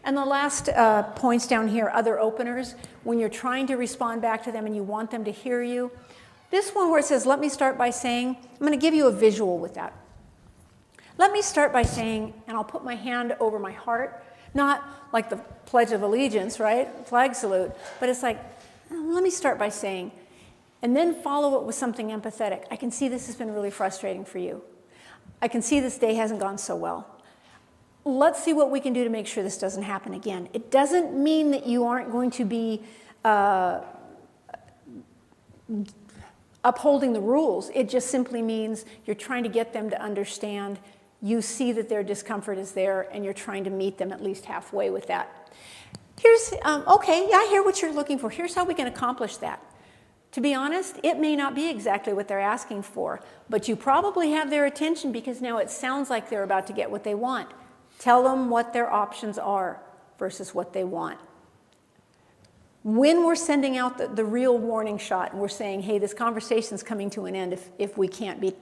And the last points down here, other openers, when you're trying to respond back to them and you want them to hear you. This one where it says, let me start by saying, I'm going to give you a visual with that. Let me start by saying, and I'll put my hand over my heart, not like the Pledge of Allegiance, right? Flag salute, but it's like, let me start by saying, and then follow it with something empathetic. I can see this has been really frustrating for you. I can see this day hasn't gone so well. Let's see what we can do to make sure this doesn't happen again. It doesn't mean that you aren't going to be upholding the rules. It just simply means you're trying to get them to understand you see that their discomfort is there and you're trying to meet them at least halfway with that. Here's, okay, yeah, I hear what you're looking for. Here's how we can accomplish that. To be honest, it may not be exactly what they're asking for, but you probably have their attention because now it sounds like they're about to get what they want. Tell them what their options are versus what they want. When we're sending out the real warning shot and we're saying, hey, this conversation's coming to an end if we can't be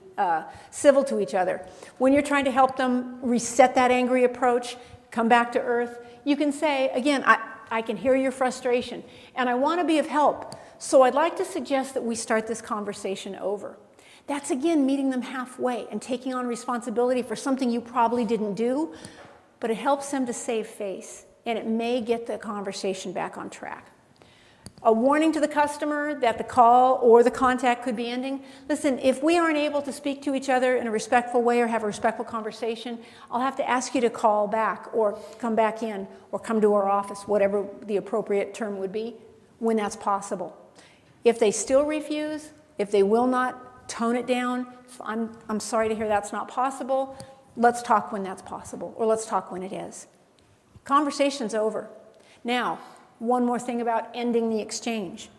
civil to each other. When you're trying to help them reset that angry approach, come back to earth, you can say, again, I can hear your frustration and I want to be of help. So I'd like to suggest that we start this conversation over. That's, again, meeting them halfway and taking on responsibility for something you probably didn't do, but it helps them to save face, and it may get the conversation back on track. A warning to the customer that the call or the contact could be ending. Listen, if we aren't able to speak to each other in a respectful way or have a respectful conversation, I'll have to ask you to call back or come back in or come to our office, whatever the appropriate term would be, when that's possible. If they still refuse, if they will not tone it down, I'm sorry to hear that's not possible. Let's talk when that's possible, or let's talk when it is. Conversation's over. Now, one more thing about ending the exchange.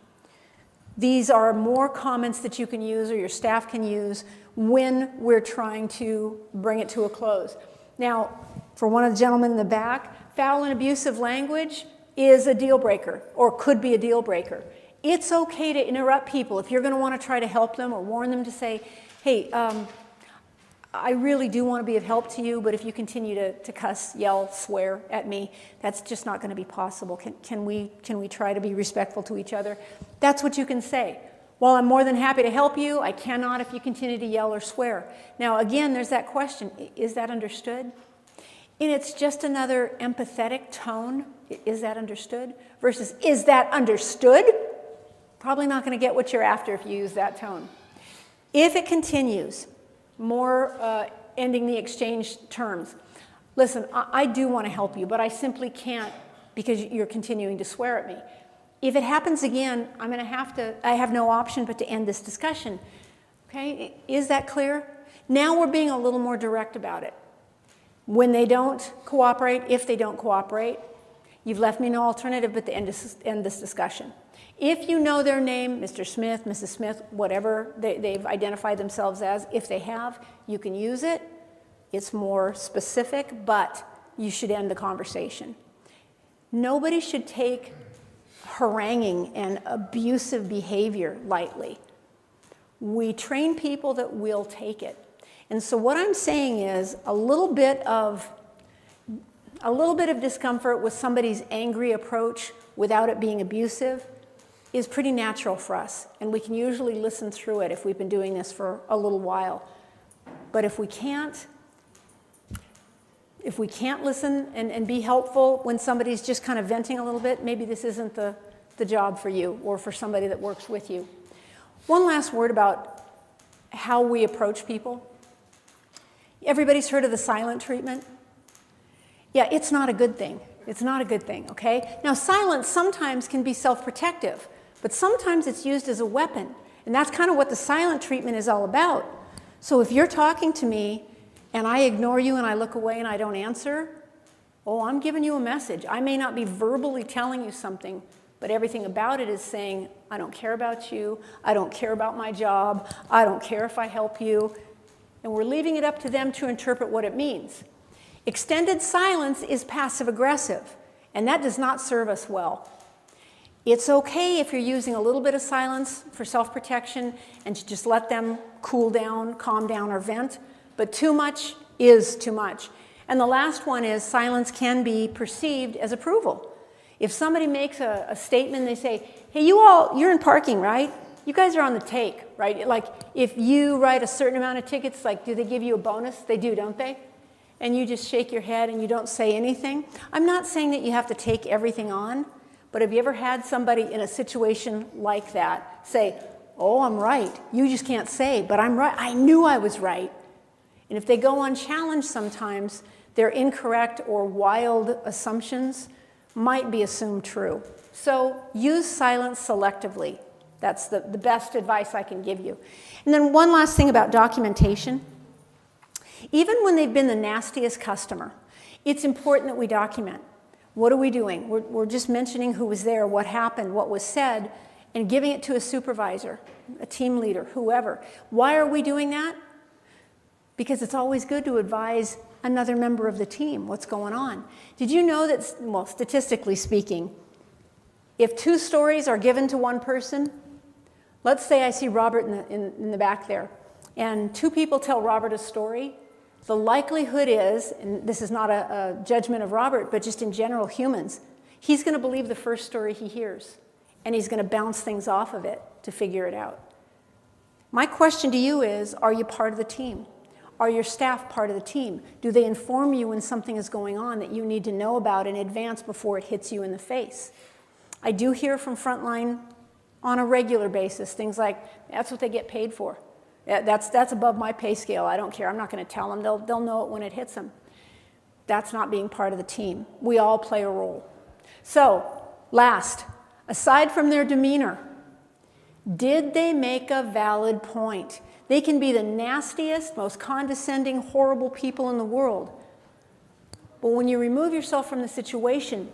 These are more comments that you can use or your staff can use when we're trying to bring it to a close. Now, for one of the gentlemen in the back, foul and abusive language is a deal breaker or could be a deal breaker. It's okay to interrupt people if you're going to want to try to help them or warn them to say, hey, I really do want to be of help to you, but if you continue to cuss, yell, swear at me, that's just not going to be possible. Can we try to be respectful to each other? That's what you can say. While I'm more than happy to help you, I cannot if you continue to yell or swear. Now, again, there's that question, is that understood? And it's just another empathetic tone, is that understood? Versus, is that understood? Probably not going to get what you're after if you use that tone. If it continues, more ending the exchange terms. Listen, I do want to help you, but I simply can't because you're continuing to swear at me. If it happens again, I have no option but to end this discussion. Okay, is that clear? Now we're being a little more direct about it. When they don't cooperate, if they don't cooperate, you've left me no alternative but to end this discussion. If you know their name, Mr. Smith, Mrs. Smith, whatever they've identified themselves as, if they have, you can use it. It's more specific, but you should end the conversation. Nobody should take haranguing and abusive behavior lightly. We train people that will take it. And so what I'm saying is a little bit of discomfort with somebody's angry approach without it being abusive is pretty natural for us, and we can usually listen through it if we've been doing this for a little while. But if we can't listen and be helpful when somebody's just kind of venting a little bit, maybe this isn't the job for you or for somebody that works with you. One last word about how we approach people. Everybody's heard of the silent treatment? Yeah, it's not a good thing. It's not a good thing, okay? Now, silence sometimes can be self-protective, but sometimes it's used as a weapon, and that's kind of what the silent treatment is all about. So if you're talking to me and I ignore you and I look away and I don't answer, oh, I'm giving you a message. I may not be verbally telling you something, but everything about it is saying, I don't care about you, I don't care about my job, I don't care if I help you, and we're leaving it up to them to interpret what it means. Extended silence is passive-aggressive, and that does not serve us well. It's okay if you're using a little bit of silence for self-protection and to just let them cool down, calm down, or vent, but too much is too much. And the last one is silence can be perceived as approval. If somebody makes a statement, they say, hey, you're in parking, right? You guys are on the take, right? Like, if you write a certain amount of tickets, like, do they give you a bonus? They do, don't they? And you just shake your head and you don't say anything. I'm not saying that you have to take everything on, but have you ever had somebody in a situation like that say, oh, I'm right. You just can't say, but I'm right. I knew I was right. And if they go unchallenged sometimes, their incorrect or wild assumptions might be assumed true. So use silence selectively. That's the best advice I can give you. And then one last thing about documentation. Even when they've been the nastiest customer, it's important that we document. What are we doing? We're just mentioning who was there, what happened, what was said, and giving it to a supervisor, a team leader, whoever. Why are we doing that? because it's always good to advise another member of the team what's going on. Did you know that, well, statistically speaking, if 2 stories are given to one person, let's say I see Robert in the back there, and 2 people tell Robert a story, the likelihood is, and this is not a judgment of Robert, but just in general humans, he's going to believe the first story he hears, and he's going to bounce things off of it to figure it out. My question to you is, are you part of the team? Are your staff part of the team? Do they inform you when something is going on that you need to know about in advance before it hits you in the face? I do hear from frontline on a regular basis things like, that's what they get paid for. That's above my pay scale. I don't care. I'm not going to tell them. They'll know it when it hits them. That's not being part of the team. We all play a role. So, last, aside from their demeanor, did they make a valid point? They can be the nastiest, most condescending, horrible people in the world. But when you remove yourself from the situation,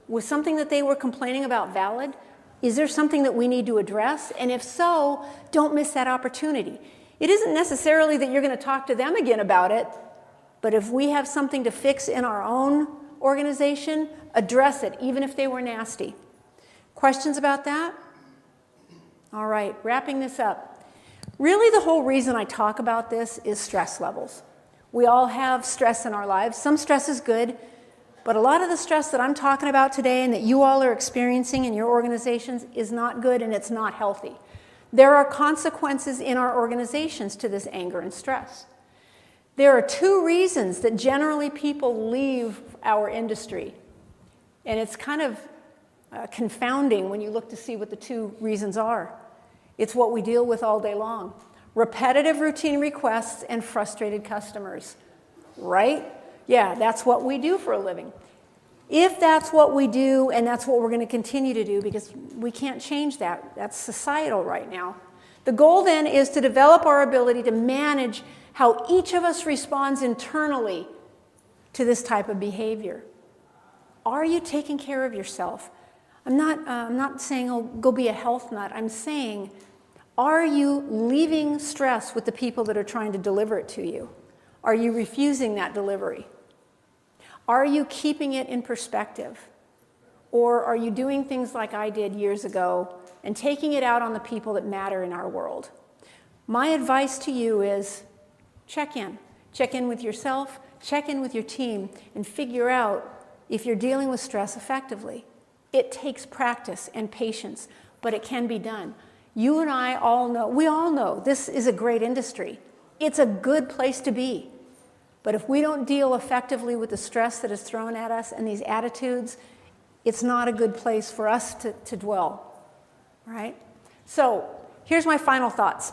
was something that they were complaining about valid? Is there something that we need to address? And if so, don't miss that opportunity. It isn't necessarily that you're going to talk to them again about it, but if we have something to fix in our own organization, address it, even if they were nasty. Questions about that? All right, wrapping this up. Really, the whole reason I talk about this is stress levels. We all have stress in our lives. Some stress is good, but a lot of the stress that I'm talking about today and that you all are experiencing in your organizations is not good and it's not healthy. There are consequences in our organizations to this anger and stress. There are 2 reasons that generally people leave our industry. And it's kind of confounding when you look to see what the 2 reasons are. It's what we deal with all day long. Repetitive routine requests and frustrated customers. Right? Yeah, that's what we do for a living. If that's what we do, and that's what we're going to continue to do, because we can't change that. That's societal right now. The goal then is to develop our ability to manage how each of us responds internally to this type of behavior. Are you taking care of yourself? I'm not saying, oh, go be a health nut. I'm saying, are you leaving stress with the people that are trying to deliver it to you? Are you refusing that delivery? Are you keeping it in perspective? Or are you doing things like I did years ago and taking it out on the people that matter in our world? My advice to you is check in. Check in with yourself, check in with your team, and figure out if you're dealing with stress effectively. It takes practice and patience, but it can be done. You and I all know, we all know this is a great industry. It's a good place to be. But if we don't deal effectively with the stress that is thrown at us and these attitudes, it's not a good place for us to dwell, right? So here's my final thoughts.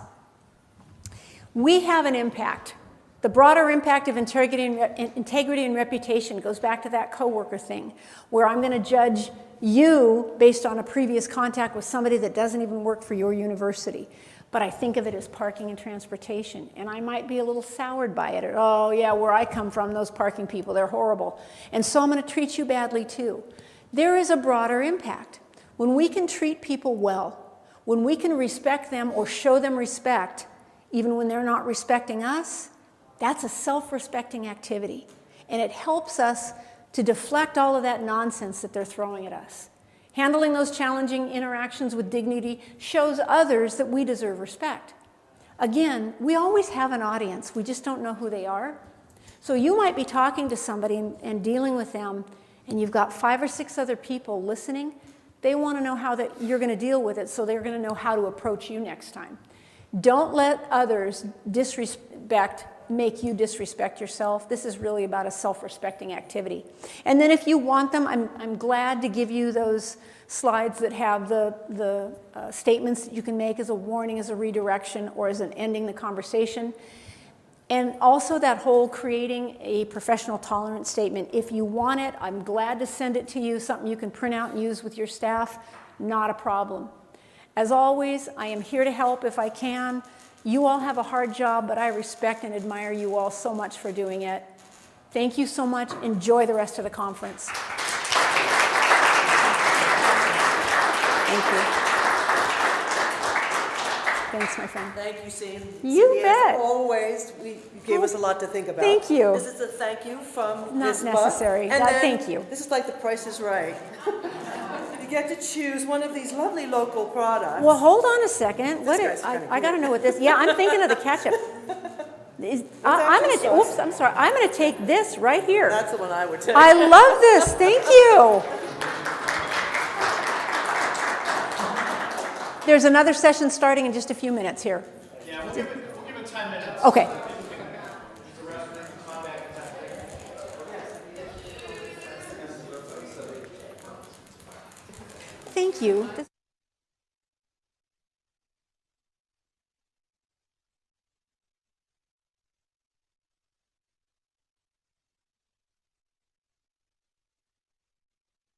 We have an impact. The broader impact of integrity and reputation goes back to that coworker thing, where I'm going to judge you based on a previous contact with somebody that doesn't even work for your university. But I think of it as parking and transportation, and I might be a little soured by it. Or, oh, yeah, where I come from, those parking people, they're horrible. And so I'm going to treat you badly too. There is a broader impact. When we can treat people well, when we can respect them or show them respect, even when they're not respecting us, that's a self-respecting activity. And it helps us to deflect all of that nonsense that they're throwing at us. Handling those challenging interactions with dignity shows others that we deserve respect. Again, we always have an audience. We just don't know who they are. So you might be talking to somebody and dealing with them, and you've got 5 or 6 other people listening. They want to know how that you're going to deal with it, so they're going to know how to approach you next time. Don't let others make you disrespect yourself. This is really about a self-respecting activity. And then if you want them, I'm glad to give you those slides that have the statements that you can make as a warning, as a redirection, or as an ending the conversation. And also that whole creating a professional tolerance statement. If you want it, I'm glad to send it to you, something you can print out and use with your staff. Not a problem. As always, I am here to help if I can. You all have a hard job, but I respect and admire you all so much for doing it. Thank you so much. Enjoy the rest of the conference. Thank you. Thanks, my friend. Thank you, Cindy. You Cindy, bet. As always, you gave us a lot to think about. Thank you. This is a thank you from Not Ms. Buck. necessary. And then Thank you. This is like The Price is Right. You get to choose one of these lovely local products. Well, hold on a second. What guy's is, kinda I got to know what this. Yeah, I'm thinking of the ketchup. I'm going to. sauce. Oops, I'm sorry. I'm going to take this right here. That's the one I would take. I love this. Thank you. There's another session starting in just a few minutes here. Yeah, we'll give it 10 minutes. Okay. Thank you.